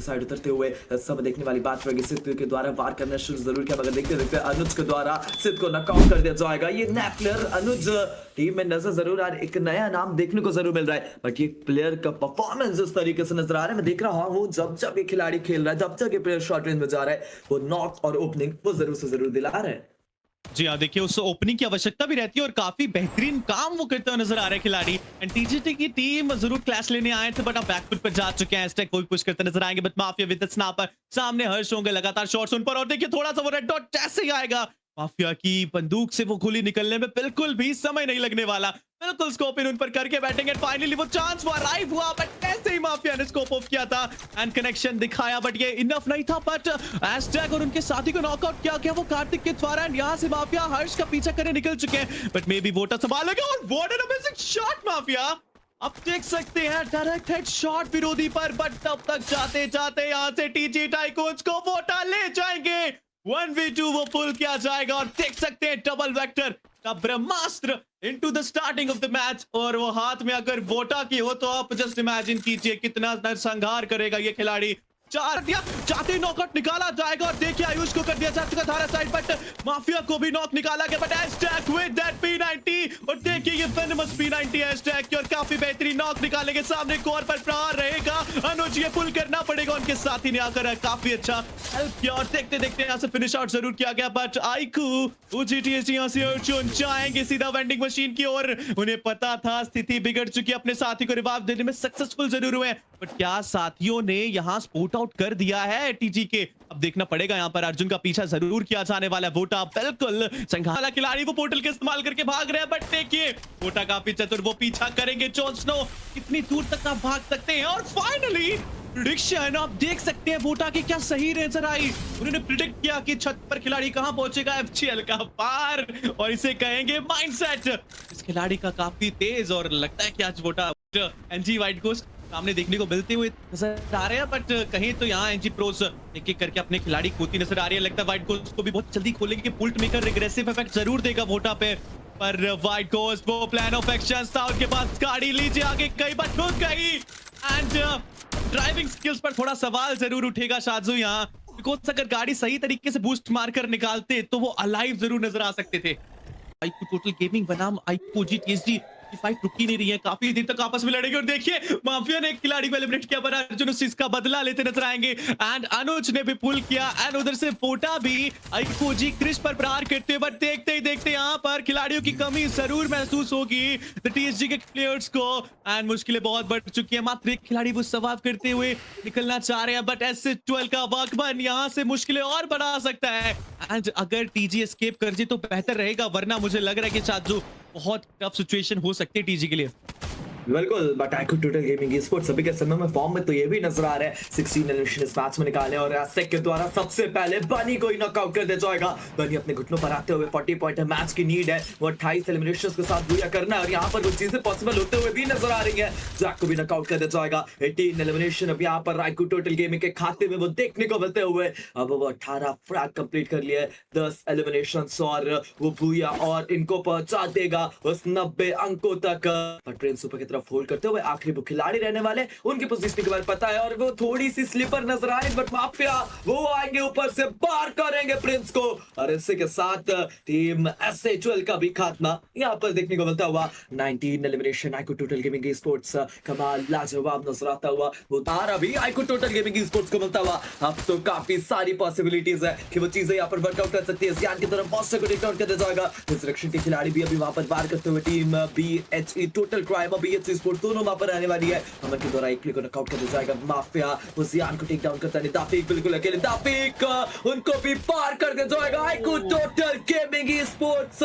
Side उतरते हुए सब देखने वाली बात रहेगी। सिद्ध के द्वारा वार करना शुरू जरूर किया, मगर देखते देखते अनुज के द्वारा सिद्ध को नॉकआउट कर दिया जाएगा। ये नया प्लेयर अनुज टीम में नजर जरूर आ रहा है, एक नया नाम देखने को जरूर मिल रहा है, बट ये प्लेयर का परफॉर्मेंस जिस तरीके से नजर आ रहा है, मैं देख रहा हूँ जब जब ये खिलाड़ी खेल रहा है, जब जब ये प्लेयर शॉर्ट रेंज में जा रहा है, वो नॉक और ओपनिंग वो जरूर से जरूर दिला रहा है। जी हाँ, देखिए उस ओपनिंग की आवश्यकता भी रहती है और काफी बेहतरीन काम वो करते हुए नजर आ रहे हैं खिलाड़ी। एंड टीजीटी की टीम जरूर क्लैश लेने आए थे, बट अब बैकफुट पर जा चुके हैं। एस्टेक को भी पुश करते नजर आएंगे, बट माफिया विद स्नाइपर सामने हर्ष होंगे, लगातार शॉट्स उन पर, और देखिए थोड़ा सा वो रेड डॉट जैसे ही आएगा, माफिया की बंदूक से वो गोली निकलने में बिल्कुल भी समय नहीं लगने वाला। बिल्कुल स्कोप इन उन पर करके बैठेंगे। फाइनली वो चांस वो अराइव हुआ, बट कैसे ही माफिया ने स्कोप ऑफ किया था एंड कनेक्शन दिखाया, बट ये इनफ नहीं था। बट एस्टेक और उनके साथी को नॉकआउट किया गया वो कार्तिक के द्वारा। एंड यहाँ से माफिया हर्ष का पीछा करने निकल चुके हैं, बट मे बी वोटा संभालेगा। और what an amazing shot mafia, अब देख सकते हैं डायरेक्ट हेड शॉट विरोधी पर, बट तब तक जाते जाते यहाँ से टीजी टाइकून्स को वोटा ले जाएंगे। 1v2 वो पुल किया जाएगा, और देख सकते हैं डबल वेक्टर का ब्रह्मास्त्र into the starting of the match, और वो हाथ में अगर वोटा की हो तो आप जस्ट इमेजिन कीजिए कितना नरसंहार करेगा ये खिलाड़ी। चार दिया जाते नॉकआउट निकाला जाएगा, और देखिए आयुष को कर दिया जा चुका धारा साइड, बट माफिया को भी नॉक निकाला गया, but asterisk with that P90, और देखिए ये वेनमस P90 एस्टेक की, और काफी बेहतरीन नॉक निकालेंगे। सामने कोर पर प्रहार रहेगा, अनुज ये पुल करना पड़ेगा, उनके साथी ने आकर काफी अच्छा हेल्प किया, और देखते देखते यहाँ से फिनिश आउट जरूर किया गया। बट आईकू UGTSG यहाँ से चुन जाएंगे सीधा वेंडिंग मशीन की ओर। उन्हें पता था स्थिति बिगड़ चुकी, अपने साथी को रिवाइव देने में सक्सेसफुल जरूर हुए, बट क्या साथियों ने यहाँ स्पोर्ट आउट कर दिया है टीजी के। अब देखना पड़ेगा, यहाँ पर अर्जुन का पीछा जरूर किया जाने वाला है। वोटा बिल्कुल संघाला खिलाड़ी वो पोर्टल के इस्तेमाल करके भाग रहे हैं, बट देखिए वोटा काफी चतुर, वो पीछा करेंगे। जॉन स्नो कितनी दूर तक आप भाग सकते हैं, और फाइनली प्रेडिक्शन आप देख सकते हैं वोटा की क्या सही नजर आई। उन्होंने प्रिडिक्ट किया कि छत पर खिलाड़ी कहां पहुंचेगा, FGL का पार, और इसे कहेंगे माइंडसेट। इस खिलाड़ी का काफी तेज, और लगता है कि आज वोटा एनजी व्हाइट गोस्ट सामने देखने को मिलते हुए नजर आ रहे हैं, बट कहीं तो यहाँ एनजी प्रोस एक एक करके अपने खिलाड़ी खोती नजर आ रही है। लगता है व्हाइट गोस्ट को भी बहुत जल्दी खोलेंगे, पुल्ट मेकर रिग्रेसिव इफेक्ट जरूर देगा वोटा पे, पर व्हाइट गोस्ट वो प्लान ऑफ एक्शन था उनके पास। गाड़ी लीजिए आगे, कई बार रुक गई, एंड ड्राइविंग स्किल्स पर थोड़ा सवाल जरूर उठेगा शाजू यहाँ, बिकॉज अगर गाड़ी सही तरीके से बूस्ट मारकर निकालते तो वो अलाइव जरूर नजर आ सकते थे। आईकू टोटल गेमिंग बनाम आईकू GTSG की फाइट रुकी नहीं रही है, काफी देर तक आपस में लड़ेंगे, और देखिए माफिया ने एक खिलाड़ी को एलिमिनेट किया, पर अर्जुन उस चीज का बदला लेते नजर आएंगे। एंड अनुज ने भी पुल किया, एंड उधर से वोटा भी आईकू जी क्रिश पर प्रहार करते हुए, बट देखते ही देखते यहाँ पर खिलाड़ियों की कमी जरूर महसूस होगी TSG के प्लेयर्स को, एंड मुश्किलें बहुत बढ़ चुकी है। मात्र एक खिलाड़ी वो सर्वाइव करते हुए निकलना चाह रहे हैं, बट S12 का वर्कमैन यहाँ से मुश्किलें और बढ़ा सकता है। एंड अगर TG एस्केप कर जाए तो बेहतर रहेगा, वरना मुझे लग रहा है कि शायद जो बहुत टफ सिचुएशन हो सकती है टीजी के लिए। बिल्कुल, बट आईकू टोटल गेमिंग स्पोर्ट्स सभी के समय में फॉर्म में तो ये भी नजर आ रहा है 16 एलिमिनेशन इस मैच में निकाले, और एस्टेक के द्वारा सबसे पहले बनी को ही नॉकआउट कर दिया जाएगा। बनी अपने घुटनों पर आते हुए 40 पॉइंट है, मैच की नीड है, वो 28 एलिमिनेशंस के साथ पूरा करना है, और यहाँ पर वो चीजें पॉसिबल होते हुए भी नजर आ रही है। जैक को भी नॉकआउट कर दिया जाएगा। 18 एलिमिनेशन अब यहाँ पर आईकू टोटल गेमिंग के खाते में वो देखने को मिलते हुए। अब वो 18 फ्रैग कंप्लीट कर लिए, 10 एलिमिनेशंस, और वो भूया और इनको पहुंचा देगा उस 90 अंकों तक। पर ट्रेन सुपर की तरफ होल्ड करते हुए आखिरी वो खिलाड़ी रहने वाले, उनकी पोजीशन के बारे में पता है, और वो थोड़ी सी स्लीपर नजर आई, बट माफिया वो आएंगे ऊपर से पार करेंगे प्रिंस को, और इसी के साथ टीम SH12 का भी खात्मा यहाँ पर देखने को मिलता हुआ। 19 elimination iQOO total gaming sports कमाल लाजवाब नजर आता हुआ, वो तारा भी आईकू टोटल गेमिंग स्पोर्ट्स को मिलता हुआ। अब तो काफी सारी पॉसिबिलिटीज है कि वो चीजें यहाँ पर वर्कआउट कर सकती है। जियान की तरफ मॉन्स्टर को टेक आउट कर दिया जाएगा। रिजरेक्शन के खिलाड़ी भी अभी वहां पर वार करते हुए टीम BHE टोटल क्राइम और BHC स्पोर्ट्स दोनों वहां पर आने वाली है। अमन के द्वारा एक प्ले को नॉकआउट कर दिया जाएगा। माफिया वो जियान को टेक डाउन करता है, दाफिक बिल्कुल अकेले, दाफिक उनको भी पार कर दिया जाएगा। IQOO total gaming sports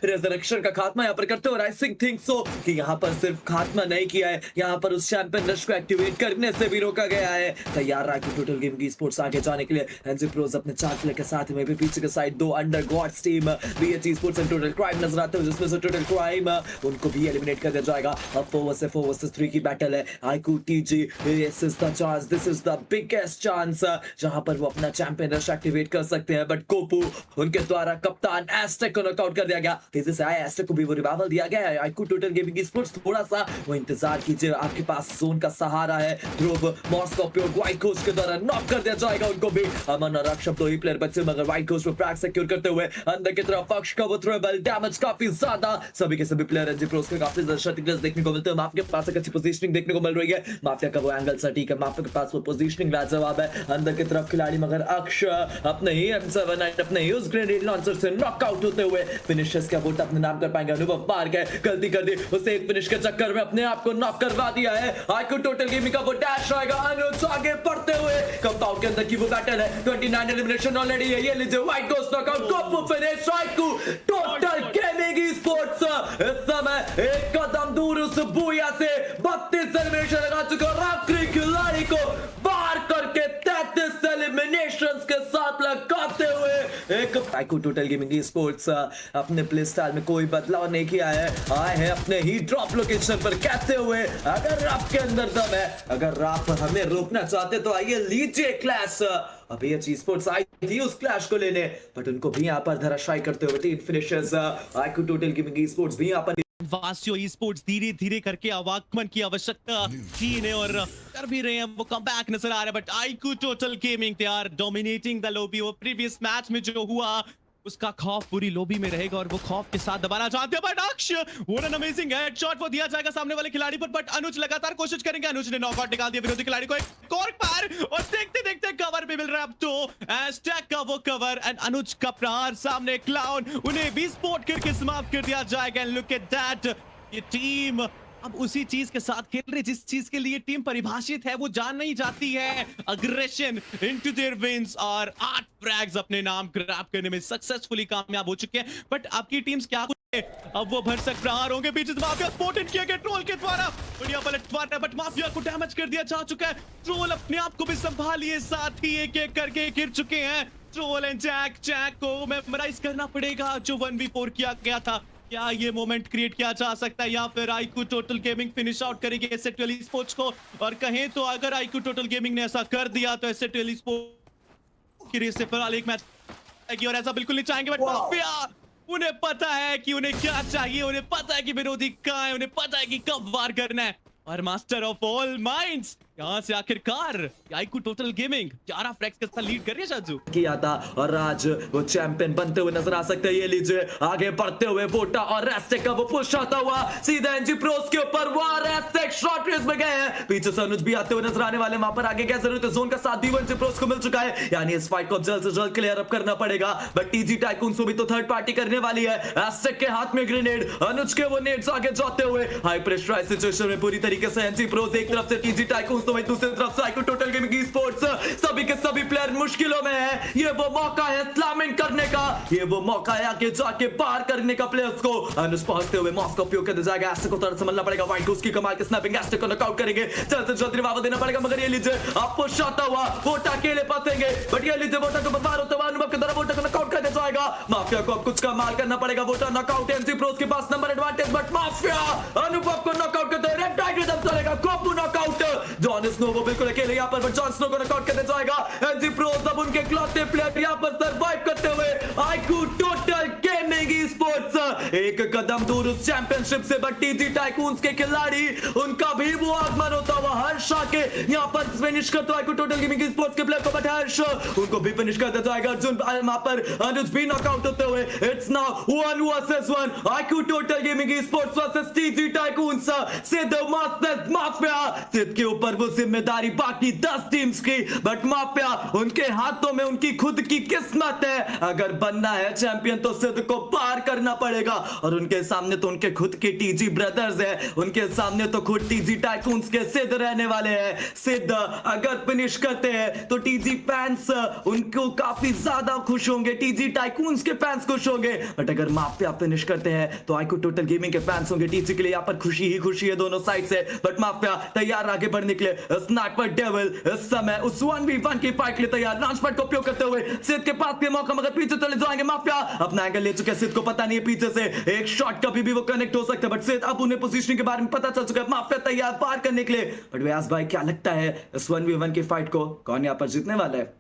resurrection का खात्मा यहाँ पर करते हो। आई थिंक सो कि यहाँ पर सिर्फ खात्मा नहीं किया है, यहाँ पर उस चैंपियन रश को एक्टिवेट करने से भी रोका गया है। तैयार आईकू टोटल गेमिंग स्पोर्ट्स आगे जाने के लिए। एनजी प्रोस अपने 4 प्लेयर के साथ में भी पीछे के side 2 under gods team BHE sports and total crime नजर आते हैं, जिसमें से टोटल क्राइम उनको भी एलिमिनेट कर दिया जाएगा। अब 4 वर्सेस 3 की बैटल है। IQOO TG, this is the chance, this is the biggest chance जहां पर वो अपना चैंपियन रश एक्टिवेट कर सकते हैं। बट कोपू उनके द्वारा कप्तान एस्टेक को नॉकआउट कर दिया गया। तेजी से आया एस्टेक को भी वो रिवाइवल दिया गया है। आईकू टोटल गेमिंग स्पोर्ट्स थोड़ा सा वो इंतजार कीजिए, आपके पास जोन का सहारा है। ध्रुव मॉर्स का उपयोग व्हाइट कोस्ट के द्वारा नॉक कर दिया जाएगा उनको भी। अमन और अक्षम तो ही प्लेयर बचे, मगर व्हाइट कोस्ट को फ्रैग सिक्योर करते हुए अंदर की तरफ पक्ष का वो थ्रोबल डैमेज काफी ज्यादा। सभी के सभी प्लेयर एनजी प्रोस के काफी ज्यादा क्षतिग्रस्त देखने को मिलते हैं। माफिया के पास एक अच्छी पोजीशनिंग देखने को मिल रही है। माफिया का वो एंगल सटीक है, माफिया के पास वो पोजीशनिंग लाजवाब है। अंदर की तरफ खिलाड़ी, मगर अक्ष अपने ही M79 अपने ही उस ग्रेनेड लॉन्चर से नॉकआउट होते हुए फिनिशर्स का वोट अपने नाम कर पाएंगे। अनुभव पार गए, गलती कर दी, उसे एक फिनिश के चक्कर में अपने आप को नॉक करवा दिया है। आईकू टोटल गेमिंग का वो डैश आएगा, अनुज आगे बढ़ते हुए। कंपाउंड के अंदर की वो बैटल है, 29 एलिमिनेशन ऑलरेडी है। ये लीजिए व्हाइट कोस्ट नॉकआउट, कोपू फिनिश। आईकू टोटल गेमिंग स्पोर्ट्स इस समय एक कदम दूर उस बुया से 32 एलिमिनेशन लगा चुके और आखिरी खिलाड़ी को बाहर करके 33 एलिमिनेशंस के साथ लगाते हुए एक आईकू टोटल गेमिंग स्पोर्ट्स अपने प्ले स्टाइल में कोई बदलाव नहीं किया है। आए हैं अपने ही ड्रॉप लोकेशन पर कहते हुए, अगर आपके अंदर दम है, अगर आप हमें रोकना चाहते तो आइए लीजिए क्लैश। अभी ये स्पोर्ट्स आई थी उस क्लैश को लेने, बट उनको भी यहाँ पर धराशायी करते हुए 3 finishers. IQOO total gaming sports भी यहाँ पर वासियो ई स्पोर्ट्स धीरे धीरे करके आवागमन की आवश्यकता थी इन्हें और कर भी रहे हैं, वो कमबैक नजर आ रहा है। बट आईकू total gaming they are dominating the lobby. वो प्रीवियस मैच में जो हुआ उसका खौफ पूरी लॉबी में रहेगा और वो खौफ के साथ दबाना चाहते हैं। बट अक्ष व्हाट एन अमेजिंग हेडशॉट वो दिया जाएगा सामने वाले खिलाड़ी पर। बट अनुज लगातार कोशिश करेंगे, अनुज ने नॉकआउट निकाल दिया विरोधी खिलाड़ी को। एक कॉर्क पार और देखते देखते कवर भी मिल रहा है अब तो एस्टेक का वो कवर एंड अनुज का प्रहार सामने क्लाउन, उन्हें भी स्पॉट करके समाप्त कर दिया जाएगा। लुक एट दैट, ये टीम अब उसी चीज के साथ खेल रही जिस चीज के लिए टीम परिभाषित है, वो जान नहीं जाती है। अग्रेशन इनटू देयर विंस और 8 फ्रैग्स अपने नाम ग्रैब करने में सक्सेसफुली कामयाब हो चुके हैं। बट आपकी टीम्स क्या अब वो भरसक प्रहार होंगे पीछे से। माफिया स्पॉटेड किया गया ट्रोल के द्वारा, बढ़िया पलटवार है बट माफिया को डैमेज कर दिया जा चुका है। ट्रोल अपने आप को भी संभालिए, साथ ही एक एक करके गिर चुके हैं। ट्रोल एंड जैक को मेमोराइज करना पड़ेगा जो 1v4 किया गया था। क्या ये मोमेंट क्रिएट किया जा सकता है या फिर iQOO total gaming finish out करेगी एसएटएल स्पोर्ट्स को? और कहें तो अगर आईकू टोटल गेमिंग ने ऐसा कर दिया तो एसएटएल स्पोर्ट्स की रेस से फिलहाल एक मैच आएगी और ऐसा बिल्कुल नहीं चाहेंगे। बट माफिया उन्हें पता है कि उन्हें क्या चाहिए, उन्हें पता है कि विरोधी कहां है, उन्हें पता है कि कब वार करना है। और मास्टर ऑफ ऑल माइंड्स यहाँ से आखिरकार आईकू टोटल गेमिंग 11 फ्रैग्स के साथ लीड कर रही है शाजू किया था और आज वो चैंपियन बनते हुए नजर आ सकते हैं। ये लीजिए आगे बढ़ते हुए वोटा और रेस्टेक का वो पुश आता हुआ सीधा एनजी प्रोस के ऊपर। वहां रेस्टेक शॉर्ट रेस में गए हैं, पीछे से अनुज भी आते हुए नजर आने वाले। वहां पर आगे क्या जरूरत है, जोन का साथ भी एनजी प्रोस को मिल चुका है, यानी इस फाइट को जल्द से जल्द क्लियर अप करना पड़ेगा। बट टीजी टाइकून को भी तो थर्ड पार्टी करने वाली है। रेस्टेक के हाथ में ग्रेनेड, अनुज के वो नेड्स आगे जाते हुए हाई प्रेशराइज सिचुएशन में पूरी तरीके से एनजी प्रोस एक तरफ से टीजी टाइकून तो वहीं दूसरी तरफ आईकू टोटल गेमिंग स्पोर्ट्स, सभी के सभी प्लेयर मुश्किलों में है। ये वो मौका है स्लैमिंग करने का, ये वो मौका है आगे जाके पार करने का प्लेयर्स को। अनुज पहुंचते हुए मॉस का उपयोग कर दिया जाएगा, एस्टेक को तरफ संभलना पड़ेगा। व्हाइट कोस्ट की कमाल के स्नैपिंग, एस्टेक को नॉकआउट करेंगे, जल्द से जल्द रिवाइवल देना पड़ेगा। मगर ये लीजिए आप पुश आता हुआ वोटा अकेले फंसेंगे। बट ये लीजिए वोटा को बर्बाद होते हुए अनुभव के द्वारा वोटा को नॉकआउट कर दिया जाएगा। माफिया को अब कुछ कमाल करना पड़ेगा। वोटा नॉकआउट, एनजी प्रोस के पास नंबर एडवांटेज, बट माफिया अनुभव को नॉकआउट करते हुए रेड टाइगर जब चलेगा। कोपू नॉकआउट, जॉन स्नो वो बिल्कुल अकेले यहाँ पर, बट जॉन स्नो को नॉकआउट करने जाएगा। एनजी प्रोस अब उनके इकलौते प्लेयर यहाँ पर सर्वाइव करते हुए आईकू टोटल गेमिंग स्पोर्ट्स एक कदम दूर उस चैंपियनशिप से। बट टीजी टाइकून्स के खिलाड़ी, उनका भी वो आगमन होता हुआ हर्ष आके यहाँ पर फिनिश करता है आईकू टोटल गेमिंग स्पोर्ट्स के प्लेयर को। बट हर्ष उनको भी फिनिश कर दिया जाएगा। अर्जुन वहां पर अनुज भी नॉकआउट होते हुए। It's now 1 versus 1 iQOO total gaming sports versus TG tycoons. सिद्ध मास्टर माफिया, सिद्ध के ऊपर वो जिम्मेदारी बाकी 10 टीम्स की। बट माफिया उनके हाथों में उनकी खुद की किस्मत है। अगर बनना है चैंपियन तो सिद्ध को पार करना पड़ेगा। और उनके सामने तो उनके खुद के टीजी ब्रदर्स है, उनके सामने तो खुद टीजी टाइकून्स के सिद्ध रहने वाले हैं। सिद्ध अगर फिनिश करते हैं तो टीजी फैंस उनको काफी ज्यादा खुश होंगे, टीजी टाइकून्स के फैंस खुश होंगे। बट अगर माफिया फिनिश करते हैं तो आईकू टोटल गेमिंग के फैंस होंगे। टीजी के लिए यहाँ पर खुशी ही खुशी है दोनों साइड से। बट माफिया तैयार आगे बढ़ने के लिए। स्नाइपर डेविल इस समय उस 1v1 की फाइट के लिए तैयार, लॉन्च पैड का उपयोग करते हुए। सिद्ध के पास भी मौका, मगर पीछे चले जाएंगे। माफिया अपना एंगल ले चुके हैं, सिद्ध को पता नहीं है पीछे से एक शॉट कभी भी वो कनेक्ट हो सकता है, बट सिर्फ अब उन्हें पोजीशनिंग के बारे में पता चल चुका है। माफिया तैयार पार करने के लिए, बट व्यास भाई क्या लगता है इस 1v1 की फाइट को कौन यहाँ पर जीतने वाला है?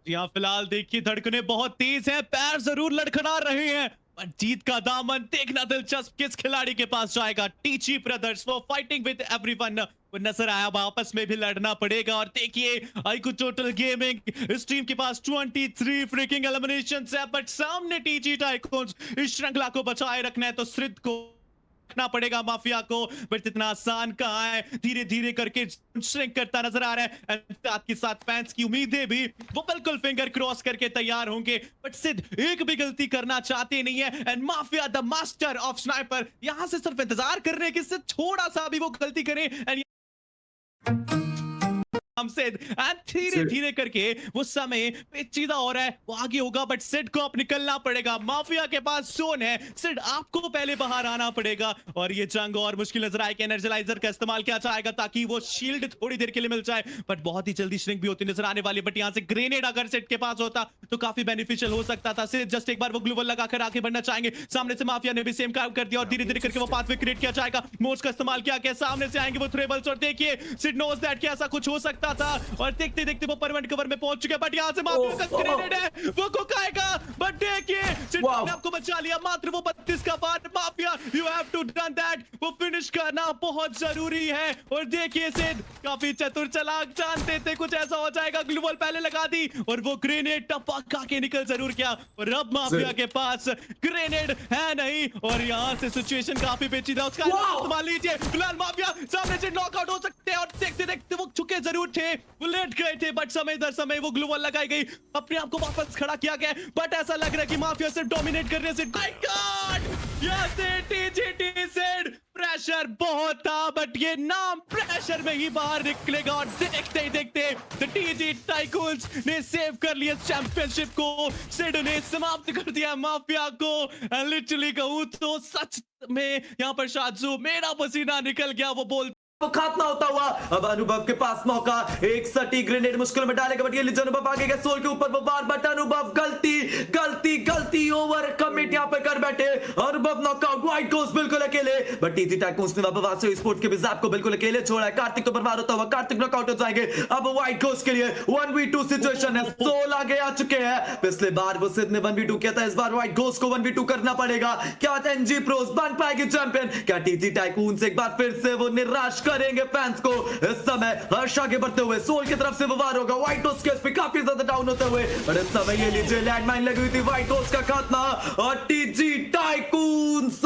जी हाँ, फिलहाल देखिए धड़कनें बहुत तेज हैं, पैर जरूर लड़खड़ा रहे हैं, पर जीत का दामन देखना दिलचस्प किस खिलाड़ी के पास जाएगा। टीजी ब्रदर्स वो फाइटिंग विद एवरीवन वो नजर आया, आपस में भी लड़ना पड़ेगा। और देखिए आईक्यू टोटल गेमिंग इस टीम के पास 23 फ्रीकिंग एलिमिनेशंस है, बट सामने टीजी टाइकून्स इस श्रृंखला को बचाए रखना है तो सिद्ध को रखना पड़ेगा माफिया को, बट इतना आसान कहाँ है, धीरे धीरे करके श्रिंक करता नजर आ रहा है। साथ के साथ फैंस की उम्मीदें भी वो बिल्कुल फिंगर क्रॉस करके तैयार होंगे, बट सिद्ध एक भी गलती करना चाहते नहीं है। And mafia the master of sniper यहां से सिर्फ इंतजार कर रहे हैं कि सिद्ध थोड़ा सा भी वो गलती करें एंड सिद्ध धीरे धीरे करके वो समय पेचीदा हो रहा है, वो आगे होगा, बट सिड को अब निकलना पड़ेगा। माफिया के पास जोन है, सिड आपको पहले बाहर आना पड़ेगा और ये जंग और मुश्किल नजर आए कि एनर्जाइजर का इस्तेमाल किया जाएगा ताकि वो शील्ड थोड़ी देर के लिए मिल जाए, बट बहुत ही जल्दी श्रिंक भी होती नजर आने वाली। बट यहाँ से ग्रेनेड अगर सिड के पास होता तो काफी बेनिफिशियल हो सकता था। सिड जस्ट एक बार वो ग्लूवल लगाकर आगे बढ़ना चाहेंगे, सामने से माफिया ने भी सेम काम कर दिया और धीरे धीरे करके वो पाथवे क्रिएट किया जाएगा। मोर्स का इस्तेमाल किया गया, सामने से आएंगे वो थ्रेबल्स और देखिए सिड नोज दैट कि ऐसा कुछ हो सकता था और देखते देखते वो परमानेंट कवर में पहुंच चुके हैं, बट यहां से माफिया का ग्रेनेड है वो कुकाएगा, बट देखिए सिड ने आपको बचा लिया। मात्र वो 32 का बार माफिया you have to done that, वो फिनिश करना बहुत जरूरी है। और देखिए सिड काफी चतुर चालाक, जानते थे कुछ ऐसा हो जाएगा, ग्लूवल पहले लगा दी और वो ग्रेनेड टपका के निकल जरूर किया और अब माफिया के पास ग्रेनेड है नहीं और यहां से सिचुएशन काफी पेचीदा, उसका इस्तेमाल लीजिए। फिलहाल माफिया सामने से नॉकआउट हो सकते हैं और देखते देखते वो चुके जरूर थे, वो लेट गए थे, बट समय दर समय वो ग्लूवल लगाई गई, अपने आप को वापस खड़ा किया गया, बट ऐसा लग रहा है कि माफिया से डोमिनेट कर रहे हैं। प्रेशर बहुत था, बट ये नाम प्रेशर में ही बाहर निकलेगा और देखते ही देखते टीजी टाइकून्स ने सेव कर लिया चैंपियनशिप को, सिड ने समाप्त कर दिया माफिया को। लिटरली कहूं तो सच में यहाँ पर शाजू मेरा पसीना निकल गया, वो बोल खात्मा होता हुआ। अब अनुभव के पास मौका, एक सटी ग्रेनेड मुश्किल में डालेगा, बट ये अनुभव आगे गया सोल के ऊपर वो बार, बट अनुभव गलती गलती गलती ओवर कमिट यहाँ पे कर बैठे। अनुभव नॉकआउट, वाइट गोस बिल्कुल अकेले, बट टीजी टाइकून्स ने वापस से स्पोर्ट्स के बिजाब को बिल्कुल अकेले छोड़ा है। कार्तिक तो बर्बाद होता हुआ, कार्तिक नॉकआउट हो जाएंगे। अब वाइट गोस के लिए 1v2 सिचुएशन है, सोल आगे आ चुके हैं। पिछले बार वो सिद्ध ने 1v2 किया था, इस बार वाइट गोस को 1v2 करना पड़ेगा। क्या एनजी प्रोस बन पाएगी चैंपियन? क्या टीजी टाइकून्स एक बार फिर से वो निराश करेंगे फैंस को? इस समय हर्ष आगे बढ़ते हुए सोल की तरफ से वार होगा, व्हाइट हाउस के एसपी काफी ज्यादा डाउन होते हुए, और इस समय ये लीजिए लैंडमाइन लगी हुई थी, व्हाइट हाउस का खात्मा और टीजी टाइकून्स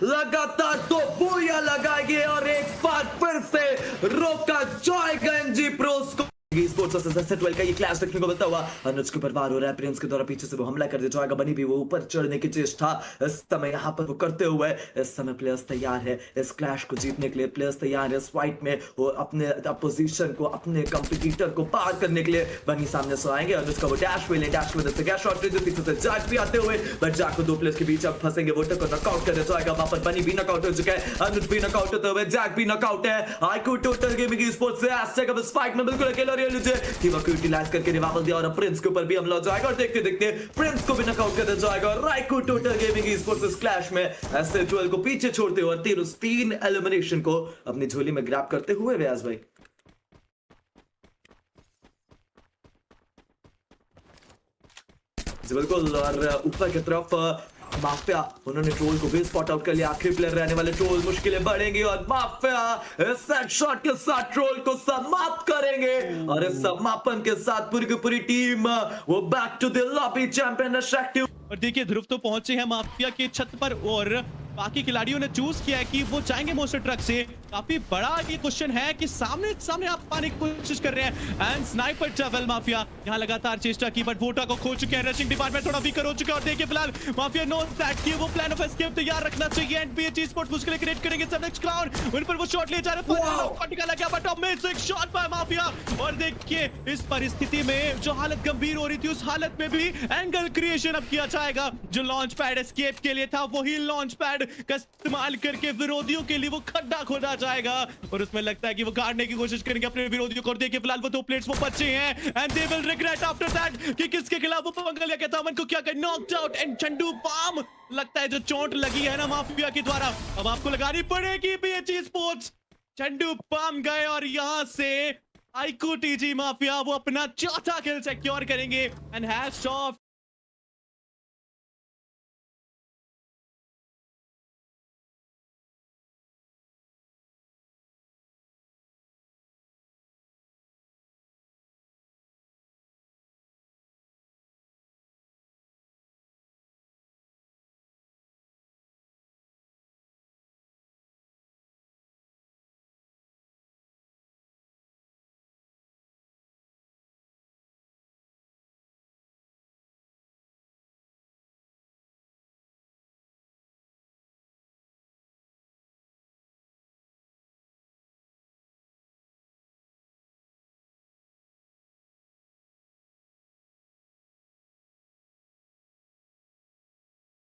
लगातार तो बूया लगाएंगे और एक बार फिर से रोका जाएगा एनजी प्रोस को। स्पोर्ट्स वर्सेस सेट का ये क्लैश देखने को मिलता हुआ, अनुज के ऊपर वार हो रहा है, प्रिंस के द्वारा पीछे से वो हमला कर दिया जाएगा। बनी भी वो ऊपर चढ़ने की चेष्टा इस समय यहाँ पर वो करते हुए, इस समय प्लेयर्स तैयार है इस क्लैश को जीतने के लिए, प्लेयर्स तैयार है इस फाइट में वो अपने अपोजिशन को, अपने कंपटीटर को पार करने के लिए। बनी सामने से आएंगे, अनुज का वो डैश वे डैश में से गैस शॉट जो पीछे से जैक भी आते हुए, बट जैक को दो प्लेयर्स के बीच अब फंसेंगे, वो टक्कर नॉकआउट कर दिया जाएगा। वहां पर बनी भी नॉकआउट हो चुका है, अनुज भी नॉकआउट होते हुए, जैक भी नॉकआउट है। आईक्यू टोटल गेमिंग स्पोर्ट्स से एस्टेक अब इस फाइट में बिल्कुल अकेला रह लीजिए को यूटिलाइज करके वापस दिया और प्रिंस के ऊपर भी हमला हो जाएगा और देखते देखते प्रिंस को भी नॉकआउट कर दिया जाएगा। और राइको टोटल गेमिंग स्पोर्ट्स इस क्लैश में एस12 को पीछे छोड़ते हुए 3 एलिमिनेशन को अपनी झोली में ग्रैब करते हुए व्यास भाई। बिल्कुल, और ऊपर की तरफ माफिया उन्होंने ट्रोल को भी स्पॉट आउट कर लिया, आखिरी प्लेयर रहने वाले ट्रोल मुश्किलें बढ़ेंगी और माफिया इस शॉट के साथ ट्रोल को समाप्त करेंगे और इस समापन के साथ पूरी की पूरी टीम वो back to the lobby champion attractive. और देखिए ध्रुव तो पहुंचे हैं माफिया के छत पर और बाकी खिलाड़ियों ने चूज किया है कि वो जाएंगे मोस्टर ट्रक से। काफी बड़ा ये क्वेश्चन है कि सामने आप पाने की कोशिश कर रहे हैं एंड स्नाइपर ट्रैवल माफिया यहां लगातार चेष्टा की, बट वोटा को खो चुके हैं, रशिंग डिपार्टमेंट थोड़ा वीकर हो चुका है और देखिए फिलहाल माफिया नो दैट कि वो प्लान ऑफ एस्केप तैयार रखना चाहिए एंड बीएचई स्पोर्ट्स मुश्किलें क्रिएट करेंगे। सब नेक्स्ट क्राउड उन पर वो शॉट ले जा रहे हैं, निकाला गया बट अब मिस एक शॉट बाय माफिया। और देखिए इस परिस्थिति में जो हालत गंभीर हो रही थी उस हालत में भी एंगल क्रिएशन अब किया जाएगा। जो लॉन्च पैड एस्केप के लिए था वही लॉन्च पैड का इस्तेमाल करके विरोधियों के लिए वो खड्डा खोदा जाएगा और उसमें लगता है कि वो काटने की कोशिश करेंगे अपने विरोधियों को। देखिए फिलहाल वो 2 प्लेट्स वो बचे हैं and they will regret after that कि किसके खिलाफ वो पंगा लिया। कहता मन को क्या कर नॉकड आउट एंड चंडू पाम लगता है जो चोट लगी है ना माफिया के द्वारा अब आपको लगानी पड़ेगी बीएचई स्पोर्ट्स। चंडू पाम गए और यहां से आईकू टीजी माफिया वो अपना चौथा किल सिक्योर करेंगे एंड हैट्स ऑफ